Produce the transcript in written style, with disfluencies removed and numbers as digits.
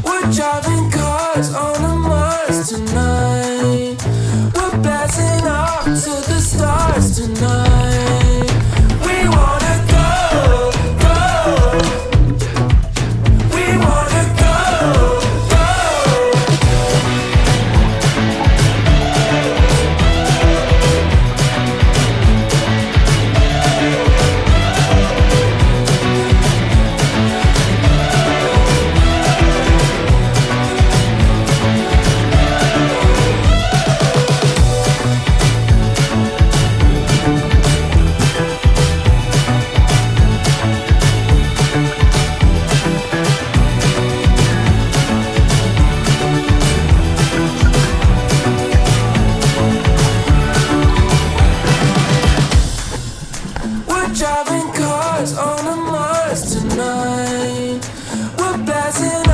We're driving cars on a Mars tonight. We're blasting off to the stars tonight. We wanna go, go. We wanna go, go. We're driving cars on a Mars tonight. We're blasting